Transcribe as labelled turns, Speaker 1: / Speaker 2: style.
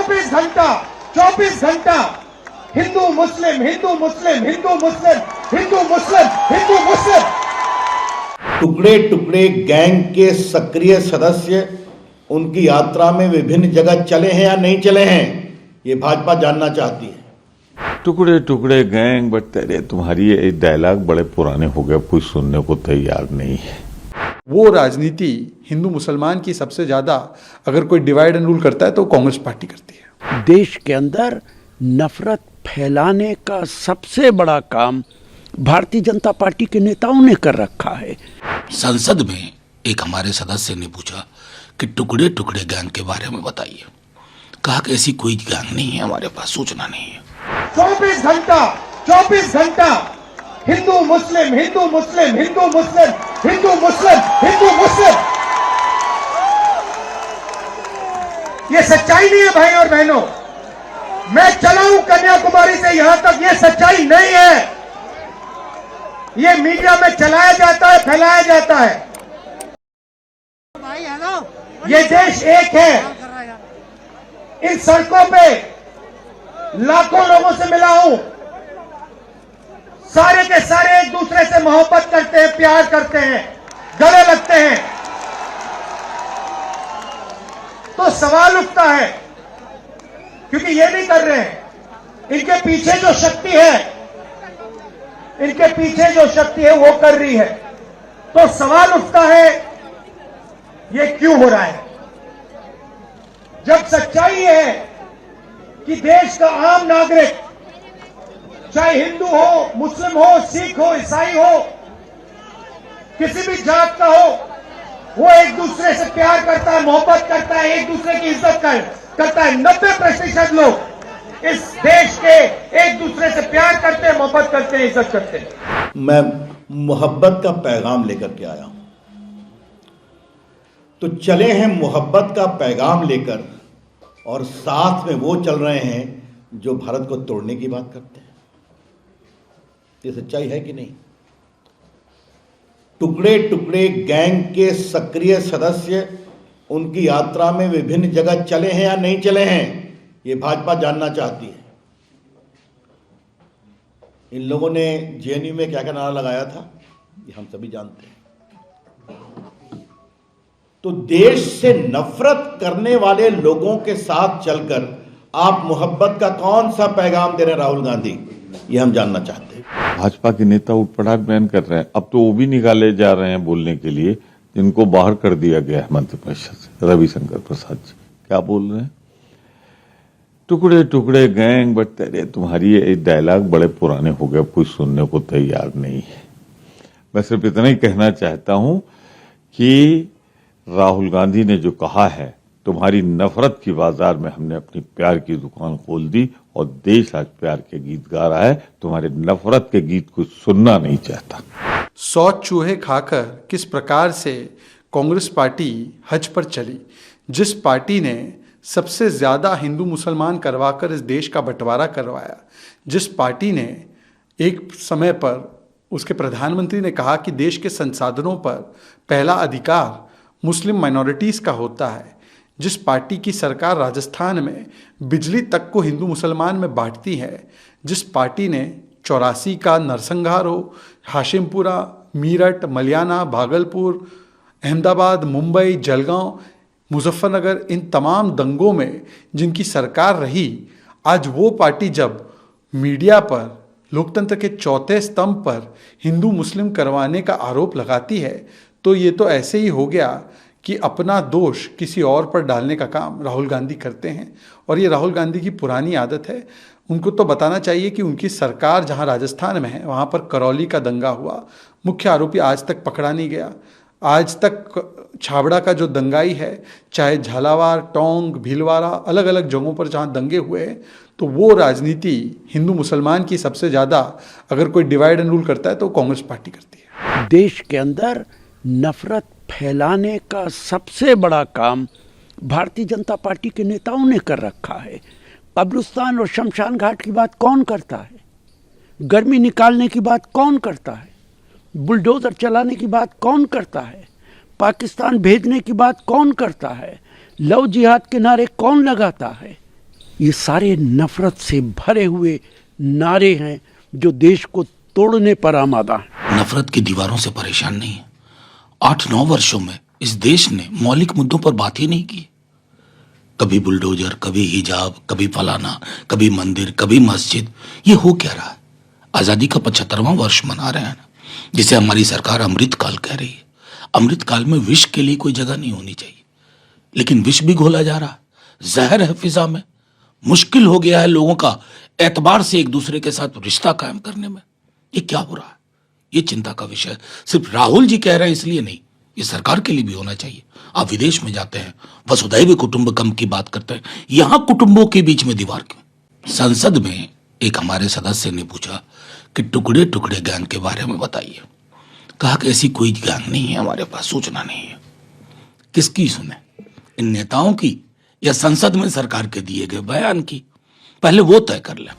Speaker 1: 24 घंटा हिंदू मुस्लिम हिंदू मुस्लिम हिंदू मुस्लिम हिंदू मुस्लिम हिंदू मुस्लिम।
Speaker 2: टुकड़े टुकड़े गैंग के सक्रिय सदस्य उनकी यात्रा में विभिन्न जगह चले हैं या नहीं चले हैं, ये भाजपा जानना चाहती है।
Speaker 3: टुकड़े टुकड़े गैंग, बट तेरे तुम्हारी ये डायलॉग बड़े पुराने हो गए, कोई सुनने को तैयार नहीं है।
Speaker 4: वो राजनीति हिंदू मुसलमान की सबसे ज्यादा अगर कोई डिवाइड एंड रूल करता है तो कांग्रेस पार्टी करती है।
Speaker 5: देश के अंदर नफरत फैलाने का सबसे बड़ा काम भारतीय जनता पार्टी के नेताओं ने कर रखा है।
Speaker 6: संसद में एक हमारे सदस्य ने पूछा कि टुकड़े टुकड़े गैंग के बारे में बताइए। कहा कि ऐसी कोई गैंग नहीं है, हमारे पास सूचना नहीं है।
Speaker 1: 24 घंटा हिंदू मुस्लिम हिंदू मुस्लिम हिंदू मुस्लिम हिंदू मुस्लिम हिंदू मुस्लिम। ये सच्चाई नहीं है भाई और बहनों। मैं चला हूं कन्याकुमारी से यहां तक, ये सच्चाई नहीं है। ये मीडिया में चलाया जाता है, फैलाया जाता है। ये देश एक है। इन सड़कों पे लाखों लोगों से मिला हूं, सारे के सारे एक दूसरे से मोहब्बत करते हैं, प्यार करते हैं, गले लगते हैं। तो सवाल उठता है, क्योंकि ये नहीं कर रहे हैं, इनके पीछे जो शक्ति है, इनके पीछे जो शक्ति है वो कर रही है। तो सवाल उठता है ये क्यों हो रहा है, जब सच्चाई है कि देश का आम नागरिक, चाहे हिंदू हो, मुस्लिम हो, सिख हो, ईसाई हो, किसी भी जात का हो, वो एक दूसरे से प्यार करता है, मोहब्बत करता है, एक दूसरे की इज्जत करता है। 90% लोग इस देश के एक दूसरे से प्यार करते हैं, मोहब्बत करते हैं, इज्जत करते हैं।
Speaker 2: मैं मोहब्बत का पैगाम लेकर के आया हूं, तो चले हैं मोहब्बत का पैगाम लेकर, और साथ में वो चल रहे हैं जो भारत को तोड़ने की बात करते हैं। ये सच्चाई है कि नहीं? टुकड़े टुकड़े गैंग के सक्रिय सदस्य उनकी यात्रा में विभिन्न जगह चले हैं या नहीं चले हैं, ये भाजपा जानना चाहती है। इन लोगों ने जेएनयू में क्या क्या नारा लगाया था, ये हम सभी जानते हैं। तो देश से नफरत करने वाले लोगों के साथ चलकर आप मोहब्बत का कौन सा पैगाम दे रहे हैं राहुल गांधी, ये हम जानना चाहते हैं।
Speaker 3: भाजपा के नेता उठपटांग बयान कर रहे हैं, अब तो वो भी निकाले जा रहे हैं बोलने के लिए, जिनको बाहर कर दिया गया है मंत्रिपरिषद से। रविशंकर प्रसाद जी क्या बोल रहे हैं? टुकड़े टुकड़े गैंग, बट तेरे तुम्हारी ये डायलॉग बड़े पुराने हो गए, कोई सुनने को तैयार नहीं है। मैं सिर्फ इतना ही कहना चाहता हूं कि राहुल गांधी ने जो कहा है, तुम्हारी नफरत की बाजार में हमने अपनी प्यार की दुकान खोल दी और देश आज प्यार के गीत गा रहा है, तुम्हारे नफरत के गीत को सुनना नहीं चाहता।
Speaker 4: 100 चूहे खाकर किस प्रकार से कांग्रेस पार्टी हज पर चली, जिस पार्टी ने सबसे ज्यादा हिंदू मुसलमान करवाकर इस देश का बंटवारा करवाया, जिस पार्टी ने एक समय पर उसके प्रधानमंत्री ने कहा कि देश के संसाधनों पर पहला अधिकार मुस्लिम माइनॉरिटीज का होता है, जिस पार्टी की सरकार राजस्थान में बिजली तक को हिंदू मुसलमान में बांटती है, जिस पार्टी ने 84 का नरसंहार हो, हाशिमपुरा, मीरठ, मलियाना, भागलपुर, अहमदाबाद, मुंबई, जलगांव, मुजफ्फरनगर, इन तमाम दंगों में जिनकी सरकार रही, आज वो पार्टी जब मीडिया पर लोकतंत्र के चौथे स्तंभ पर हिंदू मुस्लिम करवाने का आरोप लगाती है, तो ये तो ऐसे ही हो गया कि अपना दोष किसी और पर डालने का काम राहुल गांधी करते हैं। और ये राहुल गांधी की पुरानी आदत है। उनको तो बताना चाहिए कि उनकी सरकार जहां राजस्थान में है, वहां पर करौली का दंगा हुआ, मुख्य आरोपी आज तक पकड़ा नहीं गया। आज तक छाबड़ा का जो दंगाई है, चाहे झालावाड़, टोंक, भीलवाड़ा, अलग अलग जगहों पर जहां दंगे हुए हैं, तो वो राजनीति हिंदू मुसलमान की सबसे ज़्यादा अगर कोई डिवाइड एंड रूल करता है तो कांग्रेस पार्टी करती है।
Speaker 5: देश के अंदर नफरत फैलाने का सबसे बड़ा काम भारतीय जनता पार्टी के नेताओं ने कर रखा है। कब्रिस्तान और शमशान घाट की बात कौन करता है? गर्मी निकालने की बात कौन करता है? बुलडोजर चलाने की बात कौन करता है? पाकिस्तान भेजने की बात कौन करता है? लव जिहाद के नारे कौन लगाता है? ये सारे नफरत से भरे हुए नारे हैं जो देश को तोड़ने पर आमादा हैं।
Speaker 6: नफरत की दीवारों से परेशान नहीं है। 8-9 वर्षों में इस देश ने मौलिक मुद्दों पर बात ही नहीं की। कभी बुलडोजर, कभी हिजाब, कभी फलाना, कभी मंदिर, कभी मस्जिद। ये हो क्या रहा है? आजादी का 75वां वर्ष मना रहे हैं ना, जिसे हमारी सरकार अमृतकाल कह रही है। अमृतकाल में विष के लिए कोई जगह नहीं होनी चाहिए, लेकिन विष भी घोला जा रहा है। जहर है फिजा में। मुश्किल हो गया है लोगों का एतबार से एक दूसरे के साथ रिश्ता कायम करने में। ये क्या हो रहा है? ये चिंता का विषय सिर्फ राहुल जी कह रहे हैं इसलिए नहीं, ये सरकार के लिए भी होना चाहिए। आप विदेश में जाते हैं, वसुधैव कुटुंबकम की बात करते हैं, यहां कुटुंबों के बीच में दीवार क्यों? संसद में एक हमारे सदस्य ने पूछा कि टुकड़े टुकड़े गैंग के बारे में बताइए। कहा कि ऐसी कोई गैंग नहीं है हमारे पास, सूचना नहीं है। किसकी सुने? इन नेताओं की या संसद में सरकार के दिए गए बयान की? पहले वो तय कर लें।